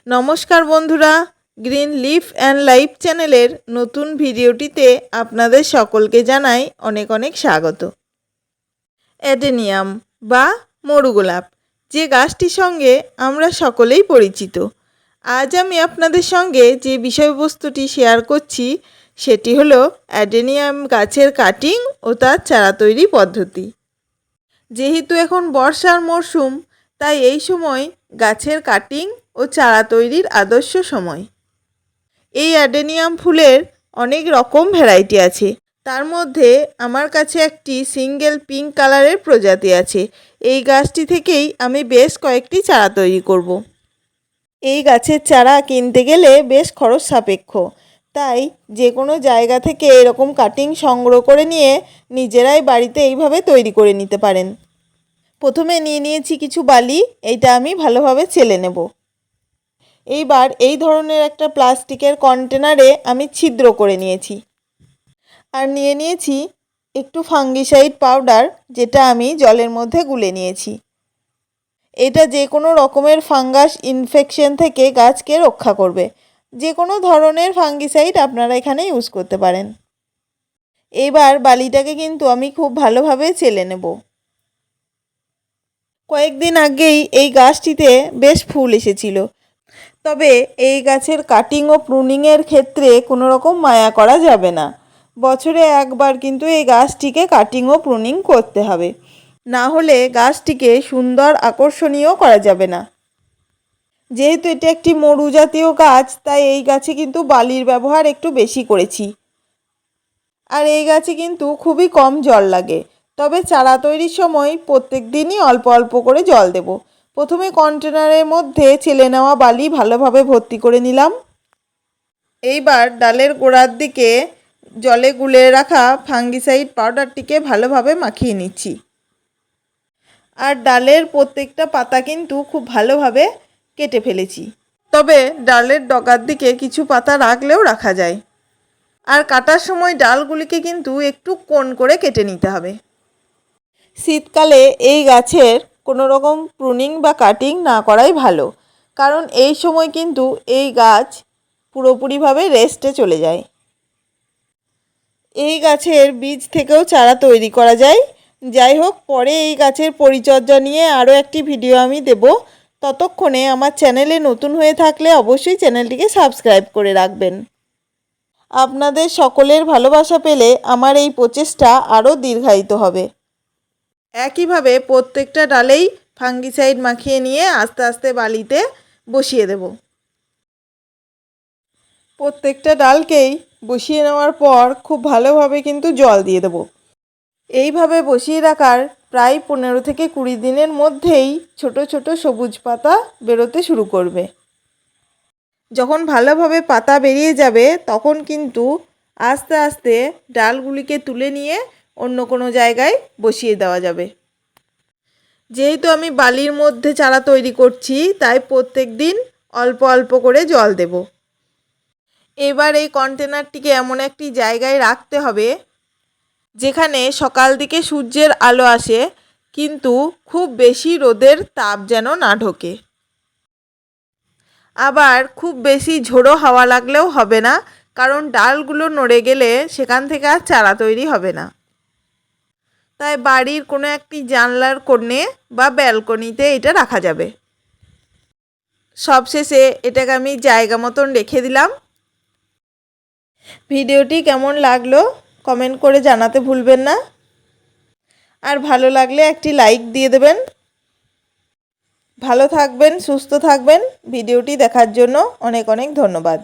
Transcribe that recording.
নমস্কার বন্ধুরা, green leaf and life চ্যানেলের নতুন ভিডিওটিতে আপনাদের সকলকে জানাই অনেক অনেক স্বাগত। অ্যাডেনিয়াম বা মরুগোলাপ, যে গাছটির সঙ্গে আমরা সকলেই পরিচিত। আজ আমি আপনাদের সঙ্গে যে বিষয়বস্তুটি শেয়ার করছি সেটি হলো অ্যাডেনিয়াম গাছের কাটিং ও তার চারা তৈরি পদ্ধতি। যেহেতু এখন বর্ষার মরশুম, তাই এই সময় গাছের কাটিং ও চারা তৈরির আদর্শ সময়। এই অ্যাডেনিয়াম ফুলের অনেক রকম ভ্যারাইটি আছে, তার মধ্যে আমার কাছে একটি সিঙ্গেল পিঙ্ক কালারের প্রজাতি আছে। এই গাছটি থেকেই আমি বেশ কয়েকটি চারা তৈরি করব। এই গাছের চারা কিনতে গেলে বেশ খরচ সাপেক্ষ, তাই যে কোনো জায়গা থেকে এরকম কাটিং সংগ্রহ করে নিয়ে নিজেরাই বাড়িতে এইভাবে তৈরি করে নিতে পারেন। প্রথমে নিয়ে নিয়েছি কিছু বালি, এইটা আমি ভালোভাবে চেলে নেব। এইবার এই ধরনের একটা প্লাস্টিকের কন্টেনারে আমি ছিদ্র করে নিয়েছি। আর নিয়ে নিয়েছি একটু ফাঙ্গিসাইড পাউডার, যেটা আমি জলের মধ্যে গুলে নিয়েছি। এটা যে কোনো রকমের ফাঙ্গাস ইনফেকশন থেকে গাছকে রক্ষা করবে। যে কোনো ধরনের ফাঙ্গিসাইড আপনারা এখানে ইউজ করতে পারেন। এইবার বালিটাকে কিন্তু আমি খুব ভালোভাবে চেলে নেব। কয়েকদিন আগেই এই গাছটিতে বেশ ফুল এসেছিল, তবে এই গাছের কাটিং ও প্রুনিংয়ের ক্ষেত্রে কোনো রকম মায়া করা যাবে না। বছরে একবার কিন্তু এই গাছটিকে কাটিং ও প্রুনিং করতে হবে, না হলে গাছটিকে সুন্দর আকর্ষণীয় করা যাবে না। যেহেতু এটা একটি মরু জাতীয় গাছ, তাই এই গাছে কিন্তু বালির ব্যবহার একটু বেশি করেছি। আর এই গাছে কিন্তু খুবই কম জল লাগে, তবে চারা তৈরির সময় প্রত্যেক দিনই অল্প অল্প করে জল দেব। প্রথমে কন্টেনারের মধ্যে ছেলে নেওয়া বালি ভালোভাবে ভর্তি করে নিলাম। এইবার ডালের গোড়ার দিকে জলে গুলে রাখা ফাঙ্গিসাইড পাউডারটিকে ভালোভাবে মাখিয়ে নিচ্ছি। আর ডালের প্রত্যেকটা পাতা কিন্তু খুব ভালোভাবে কেটে ফেলেছি, তবে ডালের ডগার দিকে কিছু পাতা রাখলেও রাখা যায়। আর কাটার সময় ডালগুলিকে কিন্তু একটু কোণ করে কেটে নিতে হবে। শীতকালে এই গাছের কোনো রকম প্রুনিং বা কাটিং না করাই ভালো, কারণ এই সময় কিন্তু এই গাছ পুরোপুরিভাবে রেস্টে চলে যায়। এই গাছের বীজ থেকেও চারা তৈরি করা যায়। যাই হোক, পরে এই গাছের পরিচর্যা নিয়ে আরও একটি ভিডিও আমি দেব। ততক্ষণে আমার চ্যানেলে নতুন হয়ে থাকলে অবশ্যই চ্যানেলটিকে সাবস্ক্রাইব করে রাখবেন। আপনাদের সকলের ভালোবাসা পেলে আমার এই প্রচেষ্টা আরও দীর্ঘায়িত হবে। একইভাবে প্রত্যেকটা ডালেই ফাঙ্গিসাইড মাখিয়ে নিয়ে আস্তে আস্তে বালিতে বসিয়ে দেব। প্রত্যেকটা ডালকেই বসিয়ে নেওয়ার পর খুব ভালোভাবে কিন্তু জল দিয়ে দেব। এইভাবে বসিয়ে রাখার প্রায় 15 থেকে 20 দিনের মধ্যেই ছোট ছোট সবুজ পাতা বেরোতে শুরু করবে। যখন ভালোভাবে পাতা বেরিয়ে যাবে তখন কিন্তু আস্তে আস্তে ডালগুলিকে তুলে নিয়ে অন্য কোনো জায়গায় বসিয়ে দেওয়া যাবে। যেহেতু আমি বালির মধ্যে চারা তৈরি করছি, তাই প্রত্যেক দিন অল্প অল্প করে জল দেব। এবার এই কন্টেনারটিকে এমন একটি জায়গায় রাখতে হবে যেখানে সকাল দিকে সূর্যের আলো আসে, কিন্তু খুব বেশি রোদের তাপ যেন না ঢোকে। আবার খুব বেশি ঝোড়ো হাওয়া লাগলেও হবে না, কারণ ডালগুলো নড়ে গেলে সেখান থেকে আর চারা তৈরি হবে না। তাই বাড়ির কোনো একটি জানলার কোণে বা ব্যালকনিতে এটা রাখা যাবে। সবশেষে এটাকে আমি জায়গা মতন রেখে দিলাম। ভিডিওটি কেমন লাগলো কমেন্ট করে জানাতে ভুলবেন না। আর ভালো লাগলে একটি লাইক দিয়ে দেবেন। ভালো থাকবেন, সুস্থ থাকবেন। ভিডিওটি দেখার জন্য অনেক অনেক ধন্যবাদ।